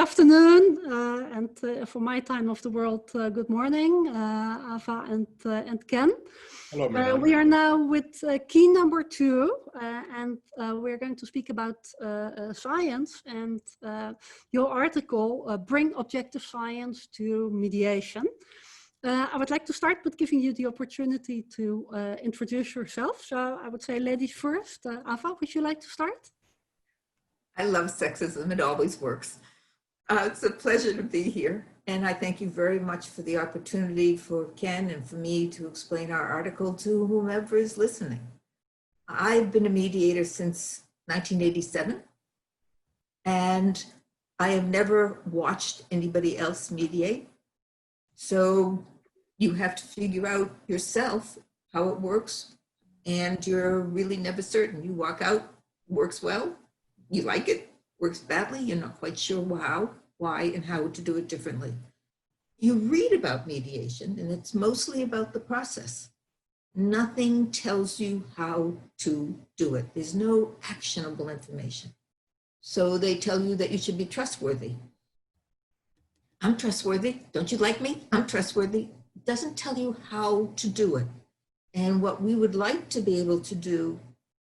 afternoon, and for my time of the world, good morning, Ava and Ken. Hello, we are now with key number 2, and we're going to speak about science and your article, Bring Objective Science to Mediation. I would like to start with giving you the opportunity to introduce yourself. So I would say ladies first. Ava, would you like to start? I love sexism, it always works. It's a pleasure to be here. And I thank you very much for the opportunity for Ken and for me to explain our article to whomever is listening. I've been a mediator since 1987, and I have never watched anybody else mediate. So you have to figure out yourself how it works, and you're really never certain. You walk out, works well, you like it, works badly, you're not quite sure how, why, and how to do it differently. You read about mediation, and it's mostly about the process. Nothing tells you how to do it. There's no actionable information. So they tell you that you should be trustworthy. I'm trustworthy. Don't you like me? I'm trustworthy. It doesn't tell you how to do it. And what we would like to be able to do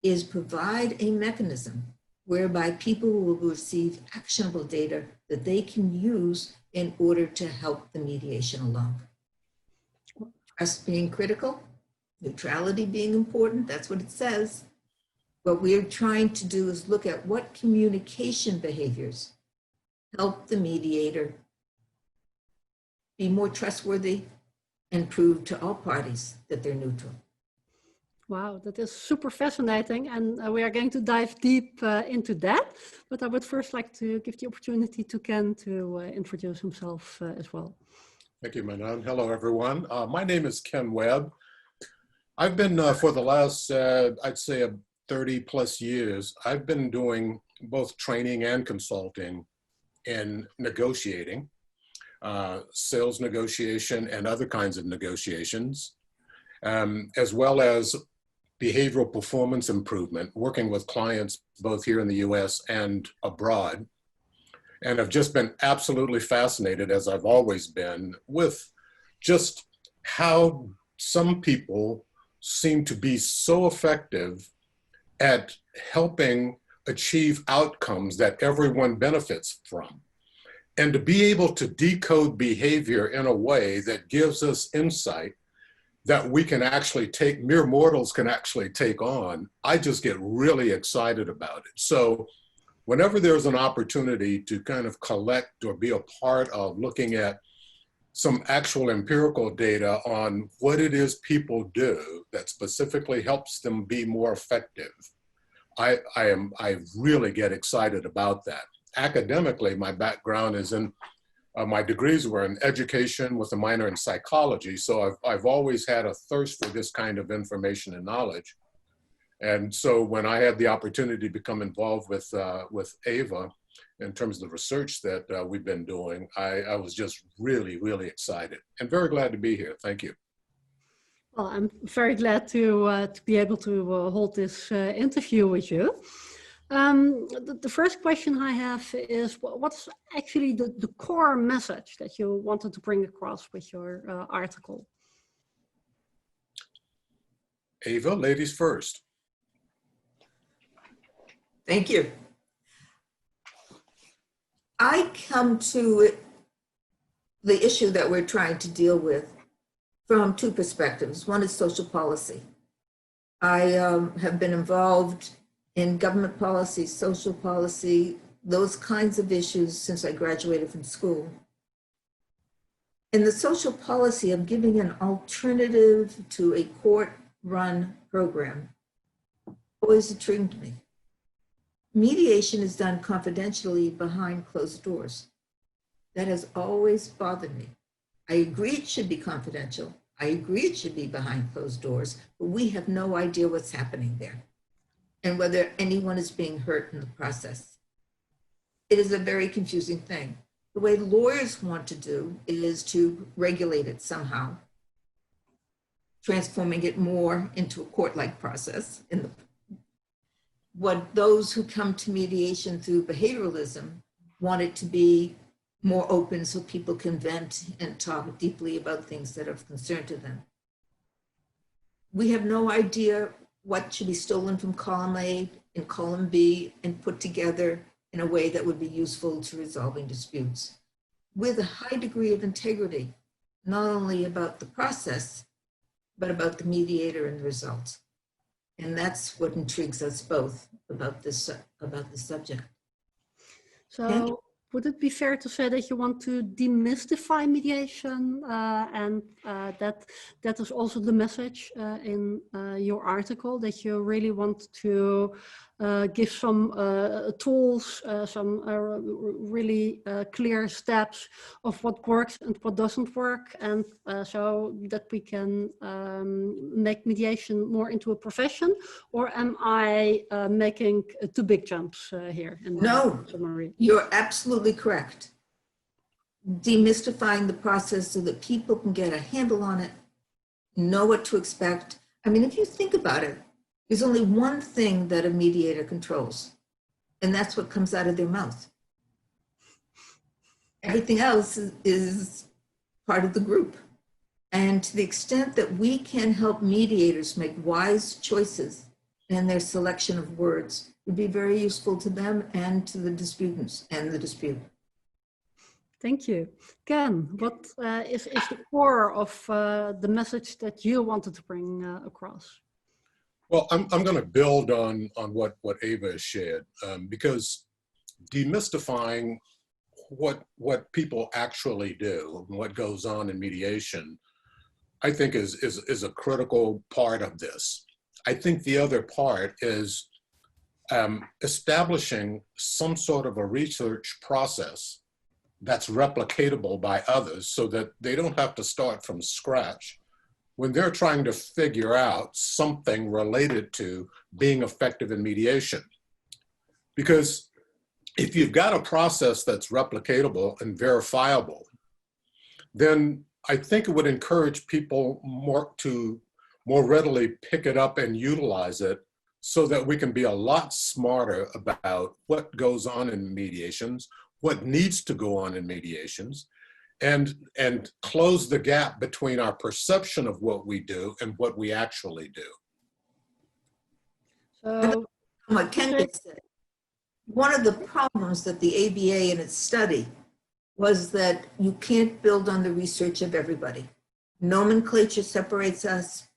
is provide a mechanism whereby people will receive actionable data that they can use in order to help the mediation along. Trust being critical, neutrality being important, that's what it says. What we're trying to do is look at what communication behaviors help the mediator be more trustworthy and prove to all parties that they're neutral. Wow, that is super fascinating, and we are going to dive deep into that. But I would first like to give the opportunity to Ken to introduce himself as well. Thank you, Manon. Hello, everyone. My name is Ken Webb. I've been, for the last, I'd say 30 plus years, I've been doing both training and consulting in negotiating, sales negotiation and other kinds of negotiations, as well as behavioral performance improvement, working with clients both here in the US and abroad. And I've just been absolutely fascinated, as I've always been, with just how some people seem to be so effective at helping achieve outcomes that everyone benefits from. And to be able to decode behavior in a way that gives us insight that we can actually take, mere mortals can actually take on, I just get really excited about it. So whenever there's an opportunity to kind of collect or be a part of looking at some actual empirical data on what it is people do that specifically helps them be more effective, I really get excited about that. Academically, my background is in my degrees were in education with a minor in psychology, so I've always had a thirst for this kind of information and knowledge. And so when I had the opportunity to become involved with Ava in terms of the research that we've been doing, I was just really, really excited and very glad to be here. Thank you. Well, I'm very glad to be able to hold this interview with you. The first question I have is, what's actually the core message that you wanted to bring across with your article? Ava, ladies first. Thank you. I come to the issue that we're trying to deal with from two perspectives. One is social policy. I have been involved in government policy, social policy, those kinds of issues since I graduated from school. In the social policy of giving an alternative to a court-run program always intrigued me. Mediation is done confidentially behind closed doors. That has always bothered me. I agree it should be confidential. I agree it should be behind closed doors, but we have no idea what's happening there and whether anyone is being hurt in the process. It is a very confusing thing. The way lawyers want to do is to regulate it somehow, transforming it more into a court-like process. What those who come to mediation through behavioralism want it to be more open so people can vent and talk deeply about things that are of concern to them. We have no idea what should be stolen from column A and column B and put together in a way that would be useful to resolving disputes, with a high degree of integrity, not only about the process, but about the mediator and the results. And that's what intrigues us both about this subject. So would it be fair to say that you want to demystify mediation, and that is also the message in your article, that you really want to give some tools, some really clear steps of what works and what doesn't work, and so that we can make mediation more into a profession? Or am I making too big jumps here in No, summary? You're absolutely correct. Demystifying the process so that people can get a handle on it, know what to expect. I mean, if you think about it, there's only one thing that a mediator controls, and that's what comes out of their mouth. Everything else is part of the group. And to the extent that we can help mediators make wise choices in their selection of words, would be very useful to them and to the disputants and the dispute. Thank you. Ken, what is the core of the message that you wanted to bring across? Well, I'm going to build on what Ava has shared, because demystifying what people actually do and what goes on in mediation, I think is a critical part of this. I think the other part is establishing some sort of a research process that's replicatable by others so that they don't have to start from scratch when they're trying to figure out something related to being effective in mediation. Because if you've got a process that's replicatable and verifiable, then I think it would encourage people to more readily pick it up and utilize it, so that we can be a lot smarter about what goes on in mediations, what needs to go on in mediations, and close the gap between our perception of what we do and what we actually do. So, what Ken just said, one of the problems that the ABA in its study was that you can't build on the research of everybody. Nomenclature separates us,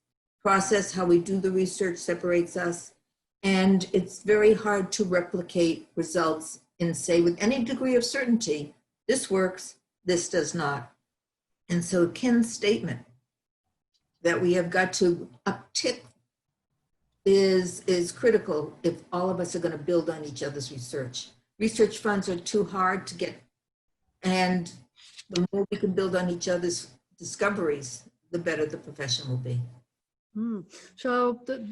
process, how we do the research separates us, and it's very hard to replicate results and say with any degree of certainty, this works, this does not. And so Ken's statement that we have got to uptick is critical if all of us are going to build on each other's research. Research funds are too hard to get, and the more we can build on each other's discoveries, the better the profession will be. So the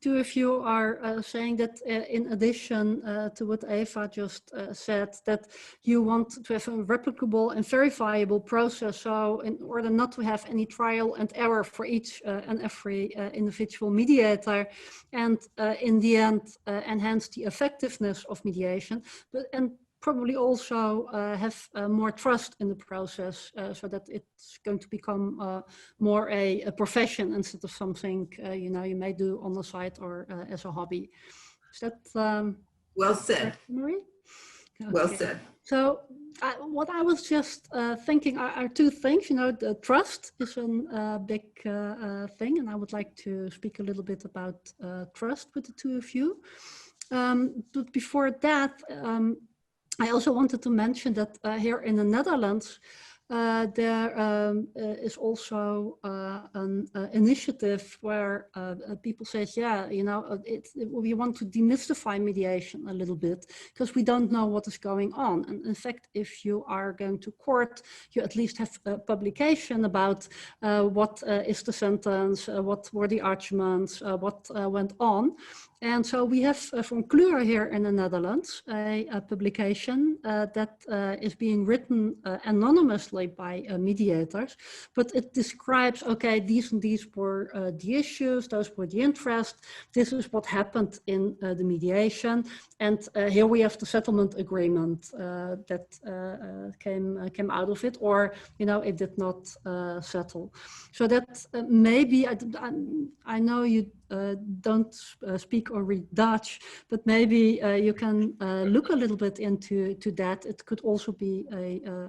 two of you are saying that in addition to what Eva just said, that you want to have a replicable and verifiable process. So in order not to have any trial and error for each and every individual mediator, and in the end enhance the effectiveness of mediation, and probably also have more trust in the process, so that it's going to become more a profession instead of something you may do on the side or as a hobby. Is that well said, Marie? Okay. Well said. So what I was just thinking are two things. The trust is a big thing, and I would like to speak a little bit about trust with the two of you. But before that, I also wanted to mention that here in the Netherlands, there is also an initiative where people say, yeah, we want to demystify mediation a little bit because we don't know what is going on. And in fact, if you are going to court, you at least have a publication about what is the sentence, what were the arguments, what went on. And so we have from Kleur here in the Netherlands a publication that is being written anonymously by mediators, but it describes, okay, these and these were the issues, those were the interests, this is what happened in the mediation, and here we have the settlement agreement that came out of it, or, you know, it did not settle. So that maybe, I know you don't speak or read Dutch, but maybe you can look a little bit into that. It could also be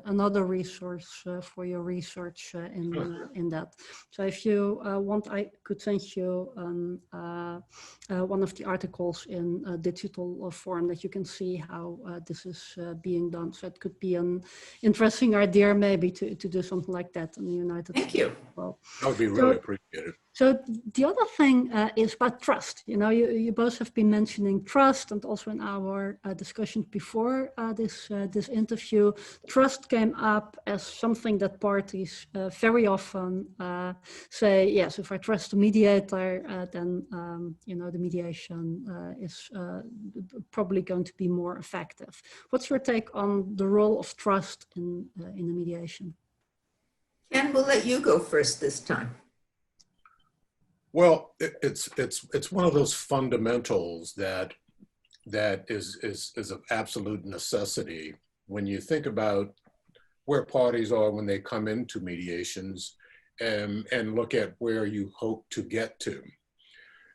another resource for your research in that. So if you want, I could send you one of the articles in digital form that you can see how this is being done. So it could be an interesting idea maybe to do something like that in the United States. Thank you. Well, That would be really appreciated. so the other thing is about trust. You know, you both have been mentioning trust, and also in our discussions before this interview, trust came up as something that parties very often say, yes, if I trust the mediator, then you know, the mediation is probably going to be more effective. What's your take on the role of trust in the mediation? Ken, we'll let you go first this time. Well, it's one of those fundamentals that is of absolute necessity when you think about where parties are when they come into mediations, and look at where you hope to get to.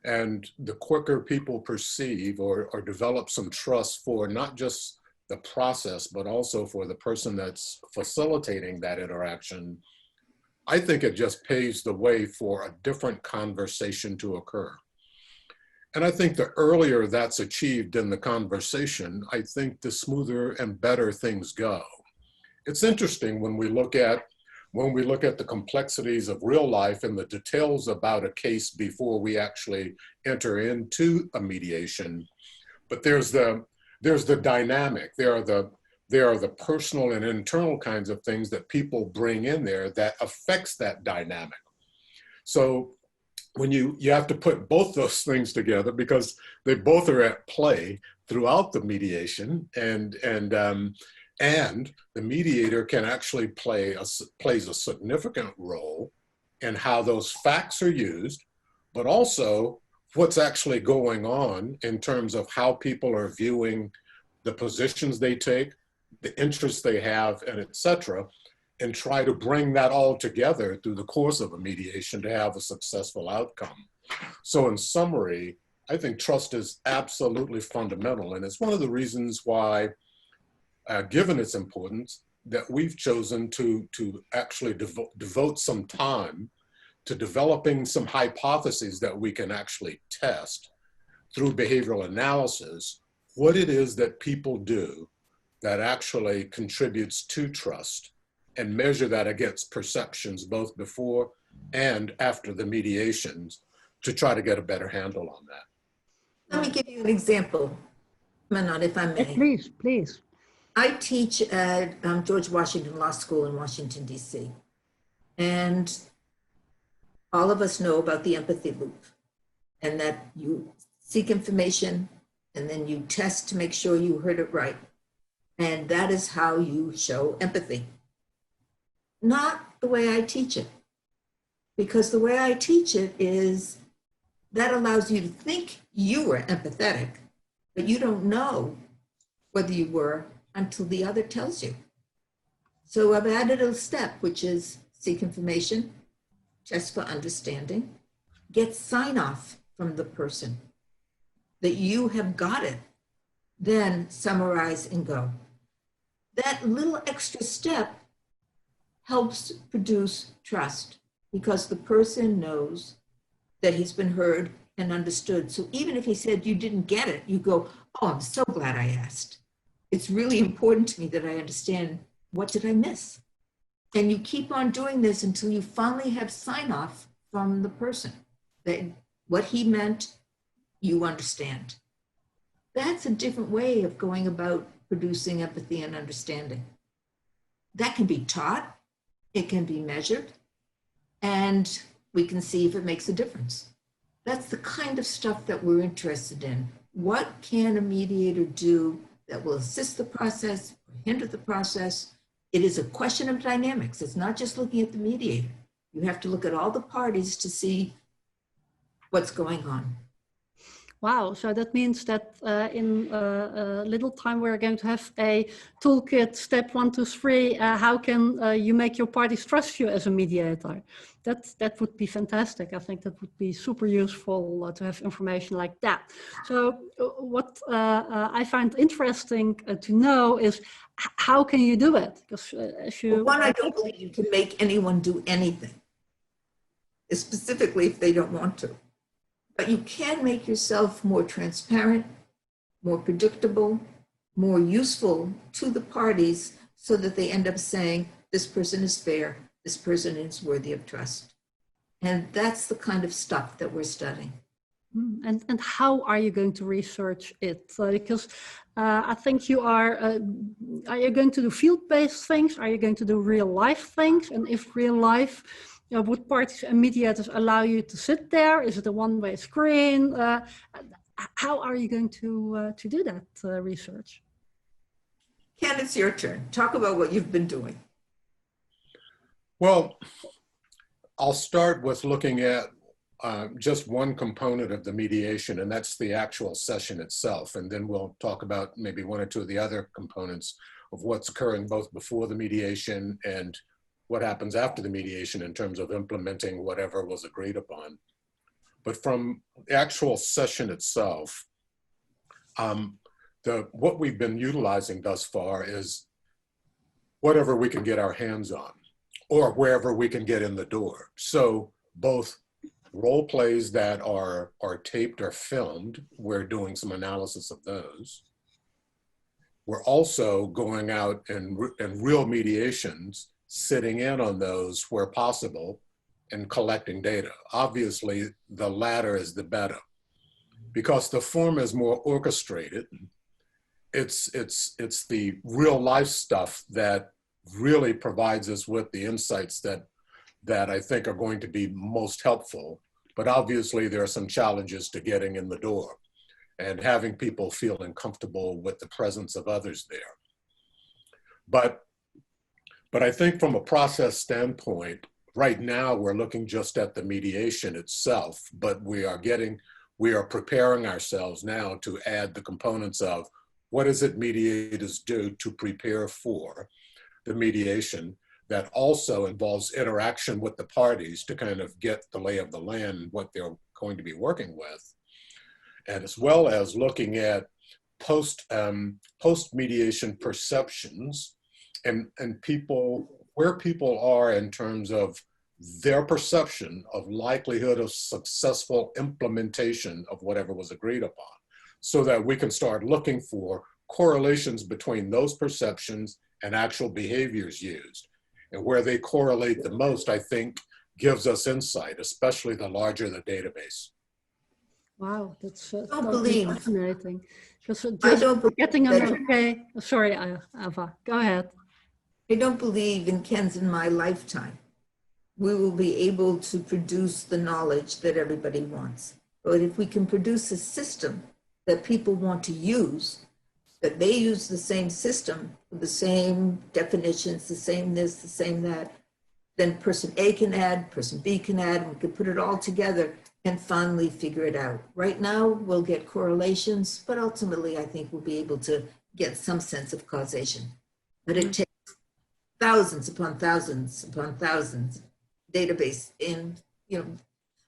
And the quicker people perceive or develop some trust for not just the process, but also for the person that's facilitating that interaction, I think it just paves the way for a different conversation to occur. And I think the earlier that's achieved in the conversation, I think the smoother and better things go. It's interesting when we look at the complexities of real life and the details about a case before we actually enter into a mediation. But there's the dynamic. There are the personal and internal kinds of things that people bring in there that affects that dynamic. So when you have to put both those things together, because they both are at play throughout the mediation, and the mediator can actually plays a significant role in how those facts are used, but also what's actually going on in terms of how people are viewing the positions they take, the interests they have, and et cetera, and try to bring that all together through the course of a mediation to have a successful outcome. So in summary, I think trust is absolutely fundamental, and it's one of the reasons why, given its importance, that we've chosen to actually devote some time to developing some hypotheses that we can actually test through behavioral analysis, what it is that people do that actually contributes to trust, and measure that against perceptions both before and after the mediations to try to get a better handle on that. Let me give you an example, Manon, if I may. Please, please. I teach at George Washington Law School in Washington, D.C. And all of us know about the empathy loop, and that you seek information and then you test to make sure you heard it right. And that is how you show empathy. Not the way I teach it, because the way I teach it is that allows you to think you were empathetic, but you don't know whether you were until the other tells you. So I've added a step, which is seek information, test for understanding, get sign off from the person that you have got it, then summarize and go. That little extra step helps produce trust, because the person knows that he's been heard and understood. So even if he said you didn't get it, you go, oh, I'm so glad I asked. It's really important to me that I understand, what did I miss? And you keep on doing this until you finally have sign off from the person that what he meant, you understand. That's a different way of going about producing empathy and understanding. That can be taught, it can be measured, and we can see if it makes a difference. That's the kind of stuff that we're interested in. What can a mediator do that will assist the process, hinder the process? It is a question of dynamics. It's not just looking at the mediator. You have to look at all the parties to see what's going on. Wow, so that means that in a little time we're going to have a toolkit, step 1 to 3, how can you make your parties trust you as a mediator? That would be fantastic. I think that would be super useful to have information like that. So what I find interesting to know is how can you do it? Because as you... Well, one, I don't believe you can make anyone do anything, specifically if they don't want to. But you can make yourself more transparent, more predictable, more useful to the parties so that they end up saying, this person is fair, this person is worthy of trust. And that's the kind of stuff that we're studying. And how are you going to research it? Because I think you are you going to do field-based things? Are you going to do real-life things? And if real-life, would parties and mediators allow you to sit there? Is it a one-way screen? How are you going to do that research? Ken, it's your turn. Talk about what you've been doing. Well, I'll start with looking at just one component of the mediation, and that's the actual session itself. And then we'll talk about maybe one or two of the other components of what's occurring both before the mediation and what happens after the mediation in terms of implementing whatever was agreed upon. But from the actual session itself, what we've been utilizing thus far is whatever we can get our hands on or wherever we can get in the door. So both role plays that are taped or filmed, we're doing some analysis of those. We're also going out and real mediations, sitting in on those where possible and collecting data. Obviously, the latter is the better because the form is more orchestrated. It's the real life stuff that really provides us with the insights that I think are going to be most helpful. But obviously, there are some challenges to getting in the door and having people feeling comfortable with the presence of others there. But I think from a process standpoint, right now we're looking just at the mediation itself, but we are preparing ourselves now to add the components of what is it mediators do to prepare for the mediation that also involves interaction with the parties to kind of get the lay of the land, what they're going to be working with, and as well as looking at post-mediation perceptions and where people are in terms of their perception of likelihood of successful implementation of whatever was agreed upon, so that we can start looking for correlations between those perceptions and actual behaviors used. And where they correlate the most, I think, gives us insight, especially the larger the database. Wow, that's believe. fascinating. Because I don't believe getting an that- okay. Sorry, Ava, go ahead. I don't believe in Ken's in my lifetime we will be able to produce the knowledge that everybody wants. But if we can produce a system that people want to use, that they use the same system, the same definitions, the same this, the same that, then person A can add, person B can add, and we can put it all together and finally figure it out. Right now, we'll get correlations, but ultimately, I think we'll be able to get some sense of causation. But it takes thousands upon thousands upon thousands database in,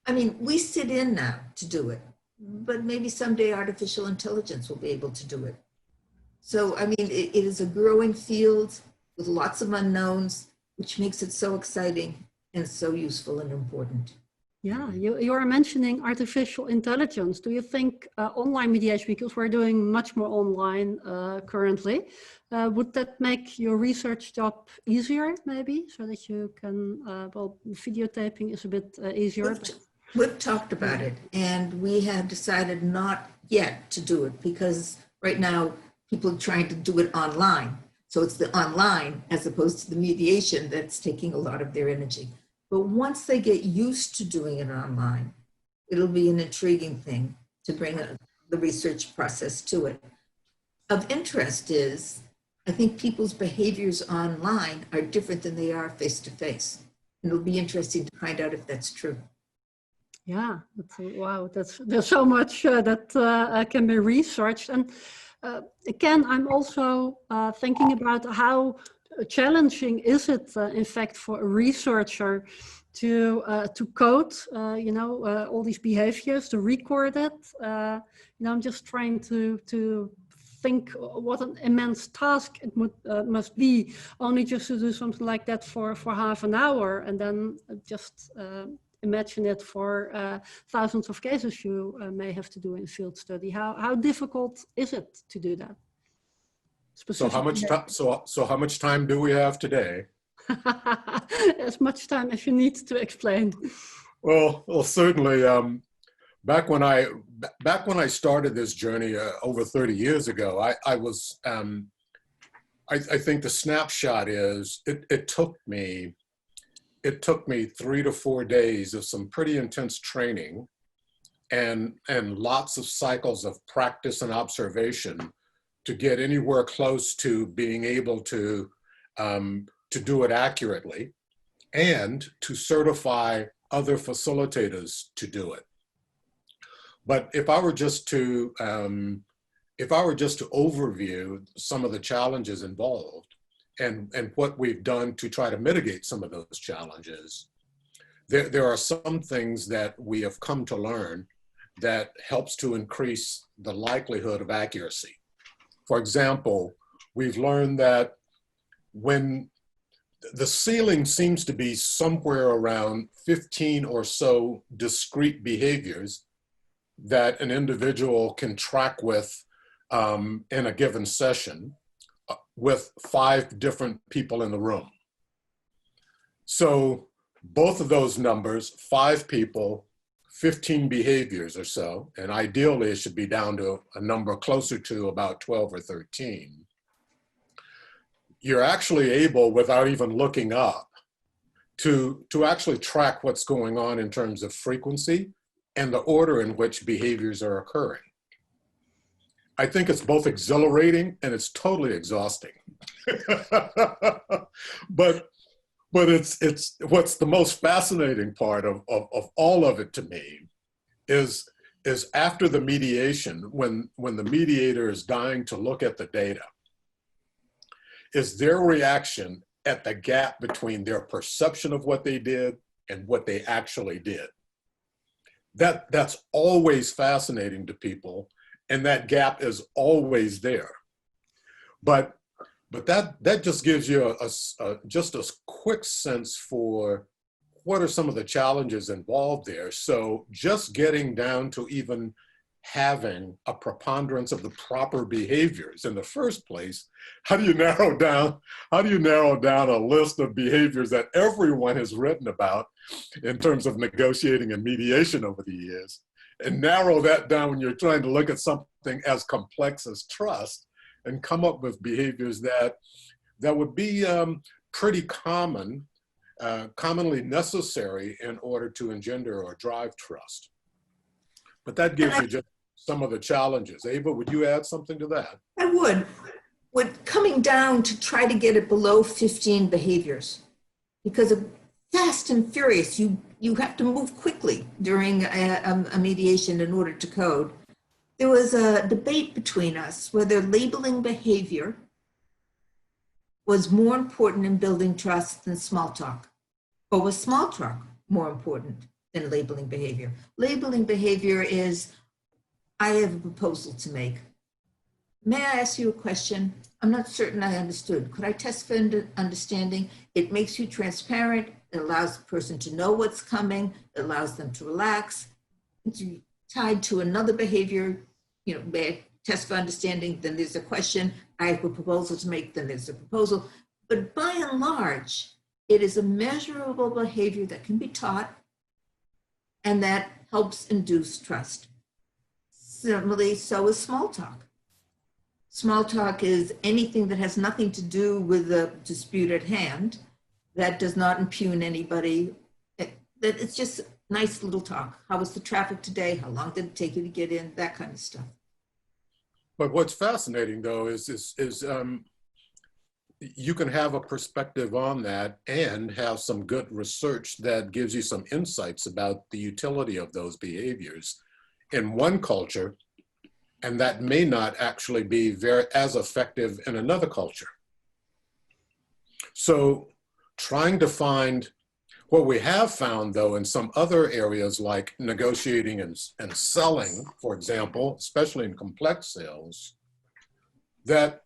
I mean, we sit in now to do it, but maybe someday artificial intelligence will be able to do it. So, I mean, it is a growing field with lots of unknowns, which makes it so exciting and so useful and important. Yeah, you are mentioning artificial intelligence. Do you think online mediation, because we're doing much more online currently, would that make your research job easier maybe, so that you can, well, videotaping is a bit easier. We've talked about it, and we have decided not yet to do it because right now people are trying to do it online. So it's the online as opposed to the mediation that's taking a lot of their energy. But once they get used to doing it online, It'll be an intriguing thing to bring the research process to it. Of interest is, I think people's behaviors online are different than they are face-to-face. And it'll be interesting to find out if that's true. Yeah, wow, there's so much that can be researched. And again, I'm also thinking about how challenging is it, in fact, for a researcher to code, all these behaviors, to record it. I'm just trying to think what an immense task it must be, only just to do something like that for half an hour, and then just imagine it for thousands of cases you may have to do in field study. How difficult is it to do that? So how much time? So how much time do we have today? As much time as you need to explain. Well, certainly. Back when I started this journey over 30 years ago, I think the snapshot is it took me 3 to 4 days of some pretty intense training and lots of cycles of practice and observation to get anywhere close to being able to do it accurately and to certify other facilitators to do it. But if I were just to overview some of the challenges involved and what we've done to try to mitigate some of those challenges, there are some things that we have come to learn that helps to increase the likelihood of accuracy. For example, we've learned that when the ceiling seems to be somewhere around 15 or so discrete behaviors that an individual can track with in a given session with 5 different people in the room. So both of those numbers, 5 people, 15 behaviors or so, and ideally it should be down to a number closer to about 12 or 13. You're actually able, without even looking up, to actually track what's going on in terms of frequency and the order in which behaviors are occurring. I think it's both exhilarating and it's totally exhausting. but it's what's the most fascinating part of all of it to me is after the mediation, when the mediator is dying to look at the data, is their reaction at the gap between their perception of what they did and what they actually did. That's always fascinating to people, and that gap is always there. But that just gives you just a quick sense for what are some of the challenges involved there. So just getting down to even having a preponderance of the proper behaviors in the first place, how do you narrow down a list of behaviors that everyone has written about in terms of negotiating and mediation over the years, and narrow that down when you're trying to look at something as complex as trust and come up with behaviors that would be pretty commonly necessary in order to engender or drive trust. But that gives you just some of the challenges. Ava, would you add something to that? I would. With coming down to try to get it below 15 behaviors, because of fast and furious, you have to move quickly during a mediation in order to code. There was a debate between us whether labeling behavior was more important in building trust than small talk, or was small talk more important than labeling behavior. Labeling behavior is, I have a proposal to make. May I ask you a question? I'm not certain I understood. Could I test for understanding? It makes you transparent. It allows the person to know what's coming. It allows them to relax. It's tied to another behavior, may I test for understanding? Then there's a question. I have a proposal to make. Then there's a proposal. But by and large, it is a measurable behavior that can be taught and that helps induce trust. Similarly, so is small talk. Small talk is anything that has nothing to do with the dispute at hand, that does not impugn anybody, that it's just nice little talk. How was the traffic today? How long did it take you to get in? That kind of stuff. But what's fascinating, though, is you can have a perspective on that and have some good research that gives you some insights about the utility of those behaviors in one culture, and that may not actually be as effective in another culture. So trying to find what we have found, though, in some other areas like negotiating and selling, for example, especially in complex sales, that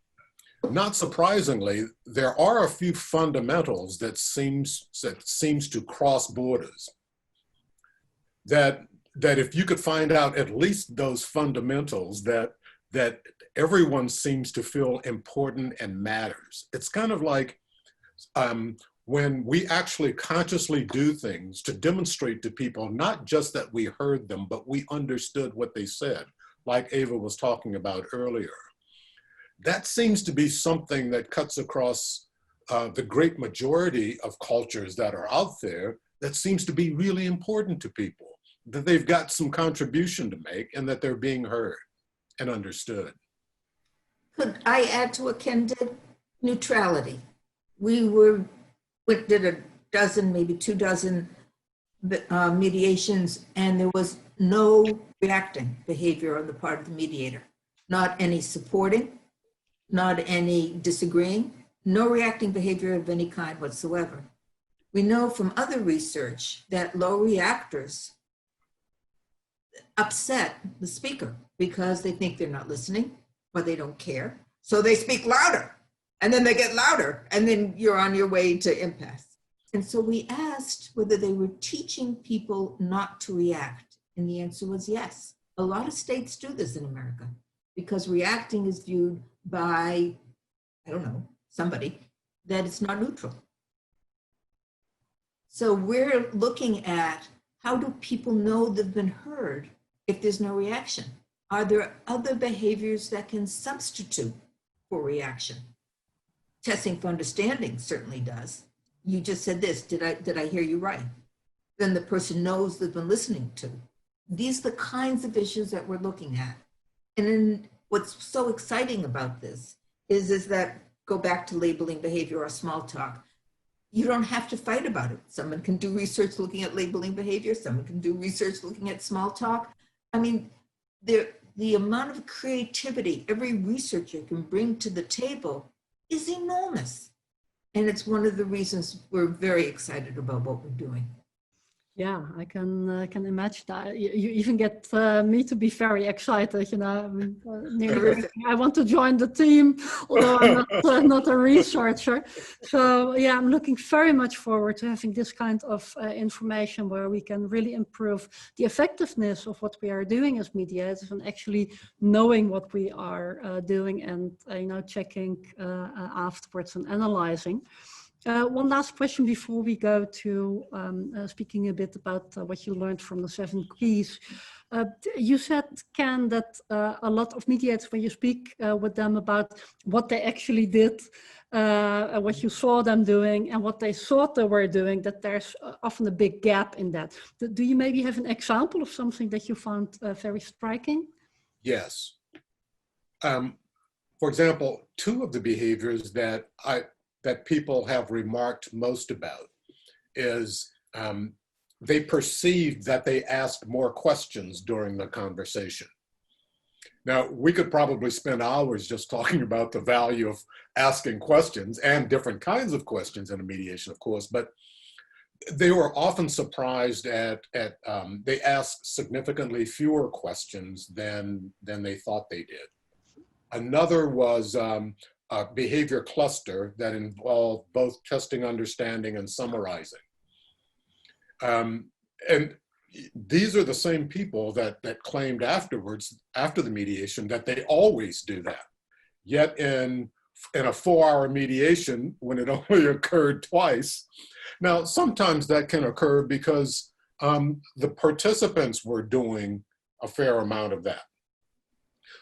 not surprisingly, there are a few fundamentals that seems to cross borders. That if you could find out at least those fundamentals, that everyone seems to feel important and matters. It's kind of like when we actually consciously do things to demonstrate to people, not just that we heard them, but we understood what they said, like Ava was talking about earlier. That seems to be something that cuts across the great majority of cultures that are out there, that seems to be really important to people, that they've got some contribution to make and that they're being heard and understood. Could I add to what Ken did? Neutrality. We did a dozen, maybe 2 dozen mediations, and there was no reacting behavior on the part of the mediator. Not any supporting, not any disagreeing, no reacting behavior of any kind whatsoever. We know from other research that low reactors upset the speaker because they think they're not listening or they don't care. So they speak louder, and then they get louder, and then you're on your way to impasse. And so we asked whether they were teaching people not to react. And the answer was yes. A lot of states do this in America because reacting is viewed by, I don't know, somebody, that it's not neutral. So we're looking at how do people know they've been heard if there's no reaction? Are there other behaviors that can substitute for reaction? Testing for understanding certainly does. You just said this, did I hear you right? Then the person knows they've been listening to. These are the kinds of issues that we're looking at. And then what's so exciting about this is that, go back to labeling behavior or small talk, you don't have to fight about it. Someone can do research looking at labeling behavior, someone can do research looking at small talk. I mean, the amount of creativity every researcher can bring to the table is enormous. And it's one of the reasons we're very excited about what we're doing. Yeah, I can imagine that. You even get me to be very excited, you know. I want to join the team, although I'm not a researcher. So yeah, I'm looking very much forward to having this kind of information where we can really improve the effectiveness of what we are doing as mediators and actually knowing what we are doing and checking afterwards and analyzing. One last question before we go to speaking a bit about what you learned from the 7 keys. You said, Ken, that a lot of mediators, when you speak with them about what they actually did, what you saw them doing and what they thought they were doing, that there's often a big gap in that. Do you maybe have an example of something that you found very striking? Yes. For example, 2 of the behaviors that people have remarked most about is they perceived that they asked more questions during the conversation. Now, we could probably spend hours just talking about the value of asking questions and different kinds of questions in a mediation, of course, but they were often surprised at they asked significantly fewer questions than they thought they did. Another was a behavior cluster that involved both testing understanding and summarizing. And these are the same people that claimed afterwards, after the mediation, that they always do that. Yet in a 4-hour mediation, when it only occurred twice. Now, sometimes that can occur because the participants were doing a fair amount of that.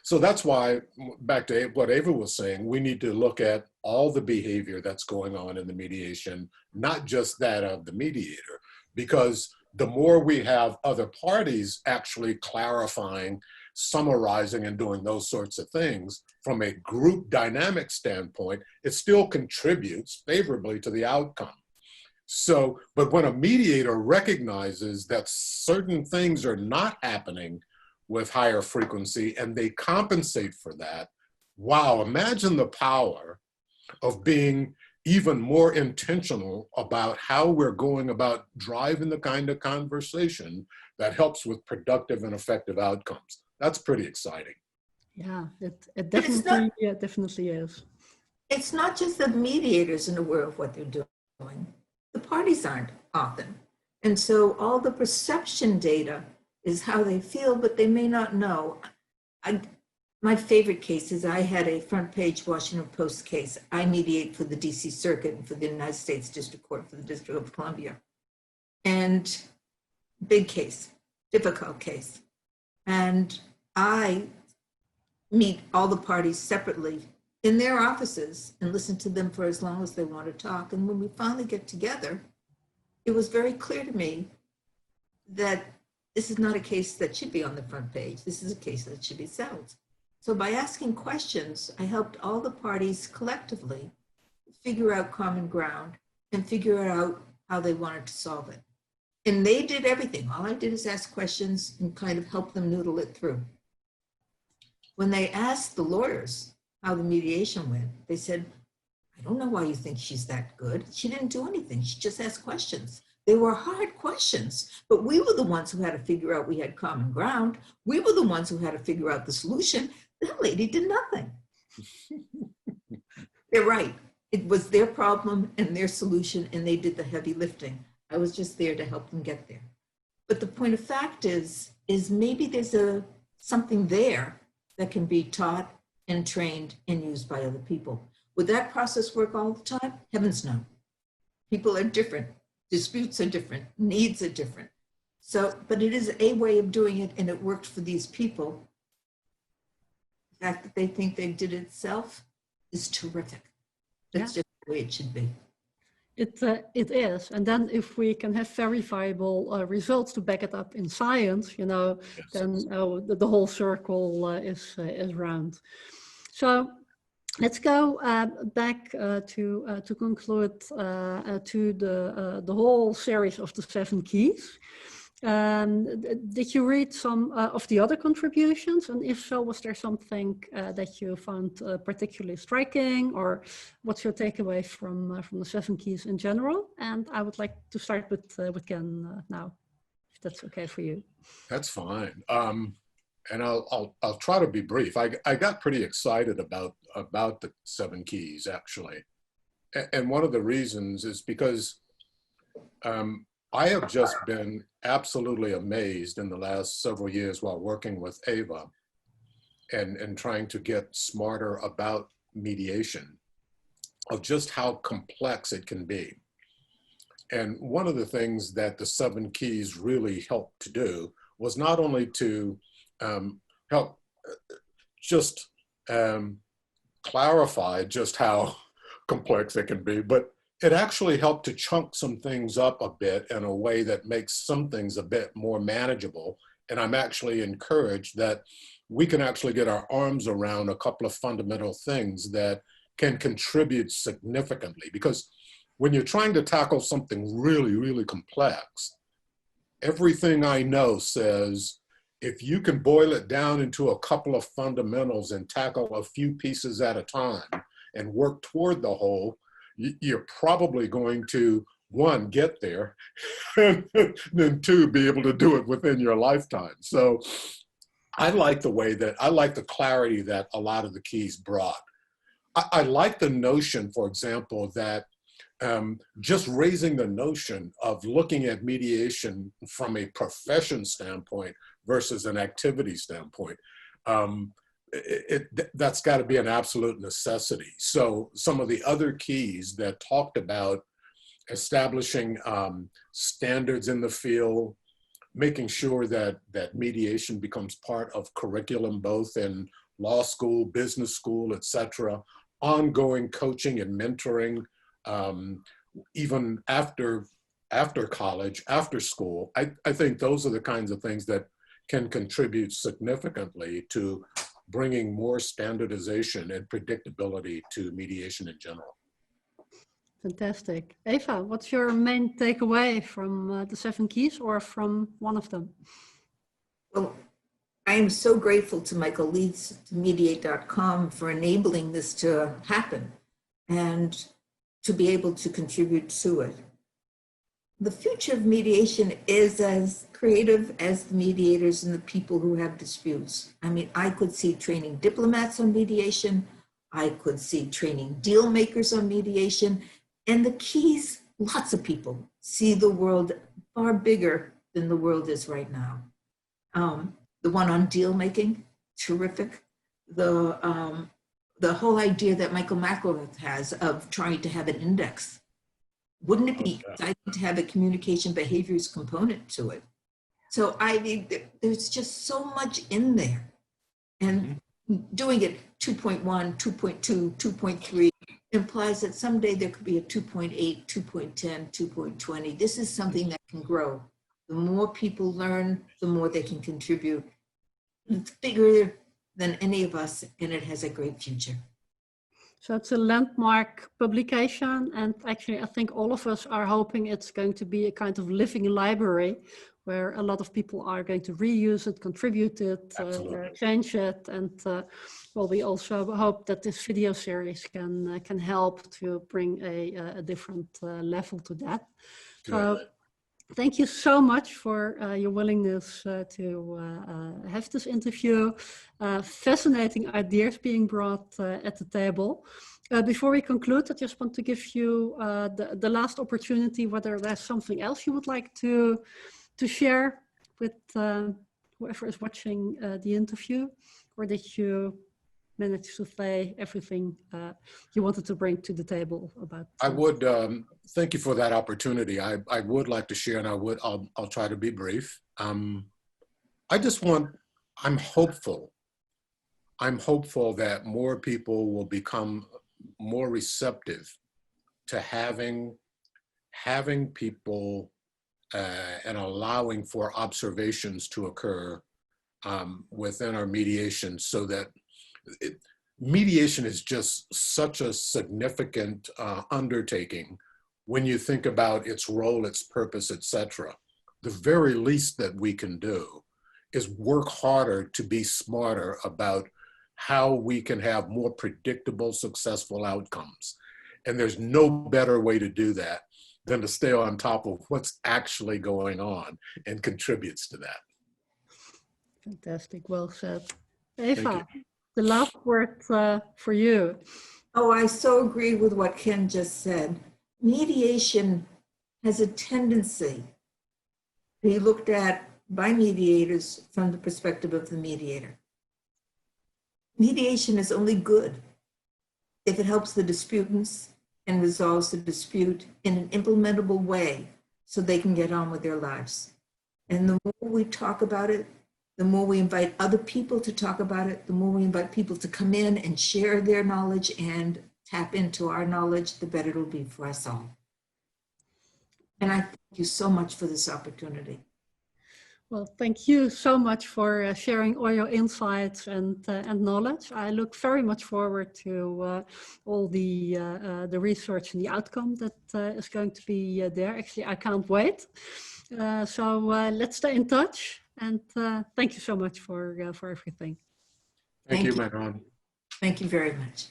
So that's why, back to what Ava was saying, we need to look at all the behavior that's going on in the mediation, not just that of the mediator, because the more we have other parties actually clarifying, summarizing, and doing those sorts of things from a group dynamic standpoint, it still contributes favorably to the outcome. So, but when a mediator recognizes that certain things are not happening with higher frequency and they compensate for that, wow, imagine the power of being even more intentional about how we're going about driving the kind of conversation that helps with productive and effective outcomes. That's pretty exciting. Yeah, it definitely, yeah, definitely is. It's not just the mediators are aware of what they're doing. The parties aren't often. And so all the perception data is how they feel, but they may not know. My favorite case is I had a front page Washington Post case. I mediate for the DC Circuit and for the United States District Court for the District of Columbia. And big case, difficult case. And I meet all the parties separately in their offices and listen to them for as long as they want to talk. And when we finally get together, it was very clear to me that this is not a case that should be on the front page. This is a case that should be settled. So by asking questions, I helped all the parties collectively figure out common ground and figure out how they wanted to solve it. And they did everything. All I did is ask questions and kind of help them noodle it through. When they asked the lawyers how the mediation went, they said, I don't know why you think she's that good. She didn't do anything. She just asked questions. They were hard questions, but we were the ones who had to figure out we had common ground. We were the ones who had to figure out the solution. That lady did nothing. They're right. It was their problem and their solution, and they did the heavy lifting. I was just there to help them get there. But the point of fact is maybe there's something there that can be taught and trained and used by other people. Would that process work all the time? Heavens no. People are different. Disputes are different. Needs are different. So, but it is a way of doing it, and it worked for these people. The fact that they think they did it itself is terrific. That's just the way it should be. It is. And then if we can have verifiable results to back it up in science, you know, yes, then the whole circle is round. So let's go back to conclude to the whole series of the 7 keys. Did you read some of the other contributions? And if so, was there something that you found particularly striking, or what's your takeaway from the 7 keys in general? And I would like to start with Ken now, if that's okay for you. That's fine. And I'll try to be brief. I got pretty excited about the 7 keys, actually. And one of the reasons is because I have just been absolutely amazed in the last several years while working with Ava and trying to get smarter about mediation, of just how complex it can be. And one of the things that the 7 keys really helped to do was not only to help just clarify just how complex it can be, but it actually helped to chunk some things up a bit in a way that makes some things a bit more manageable. And I'm actually encouraged that we can actually get our arms around a couple of fundamental things that can contribute significantly. Because when you're trying to tackle something really, really complex, everything I know says, if you can boil it down into a couple of fundamentals and tackle a few pieces at a time and work toward the whole, you're probably going to, 1, get there, and then 2, be able to do it within your lifetime. So I like the clarity that a lot of the keys brought. I like the notion, for example, that just raising the notion of looking at mediation from a profession standpoint versus an activity standpoint, that's got to be an absolute necessity. So some of the other keys that talked about establishing standards in the field, making sure that mediation becomes part of curriculum, both in law school, business school, etc., ongoing coaching and mentoring, even after after college, after school. I think those are the kinds of things that can contribute significantly to bringing more standardization and predictability to mediation in general. Fantastic. Eva, what's your main takeaway from the 7 keys, or from one of them? Well, I am so grateful to Michael Leeds, to Mediate.com, for enabling this to happen and to be able to contribute to it. The future of mediation is as creative as the mediators and the people who have disputes. I mean, I could see training diplomats on mediation. I could see training deal makers on mediation. And the keys, lots of people see the world far bigger than the world is right now. The one on deal making, terrific. The whole idea that Michael Macroth has of trying to have an index. Wouldn't it be exciting to have a communication behaviors component to it? So I mean, there's just so much in there. And doing it 2.1, 2.2, 2.3 implies that someday there could be a 2.8, 2.10, 2.20. This is something that can grow. The more people learn, the more they can contribute. It's bigger than any of us, and it has a great future. So it's a landmark publication, and actually I think all of us are hoping it's going to be a kind of living library where a lot of people are going to reuse it, contribute it, change it, and well, we also hope that this video series can help to bring a different level to that. So thank you so much for your willingness to have this interview. Fascinating ideas being brought at the table. Before we conclude, I just want to give you the last opportunity, whether there's something else you would like to share with whoever is watching the interview, or did you manage to say everything you wanted to bring to the table about? I would thank you for that opportunity. I would like to share, and I'll try to be brief. I'm hopeful that more people will become more receptive to having people and allowing for observations to occur within our mediation, so that mediation is just such a significant undertaking when you think about its role, its purpose, etc. The very least that we can do is work harder to be smarter about how we can have more predictable, successful outcomes. And there's no better way to do that than to stay on top of what's actually going on and contributes to that. Fantastic, well said. Eva, the last word for you. Oh, I so agree with what Ken just said. Mediation has a tendency to be looked at by mediators from the perspective of the mediator. Mediation is only good if it helps the disputants and resolves the dispute in an implementable way so they can get on with their lives. And the more we talk about it, the more we invite other people to talk about it, the more we invite people to come in and share their knowledge and tap into our knowledge, the better it'll be for us all. And I thank you so much for this opportunity. Well, thank you so much for sharing all your insights and knowledge. I look very much forward to all the research and the outcome that is going to be there. Actually, I can't wait. So let's stay in touch. And thank you so much for everything. Thank you, Madron. Thank you very much.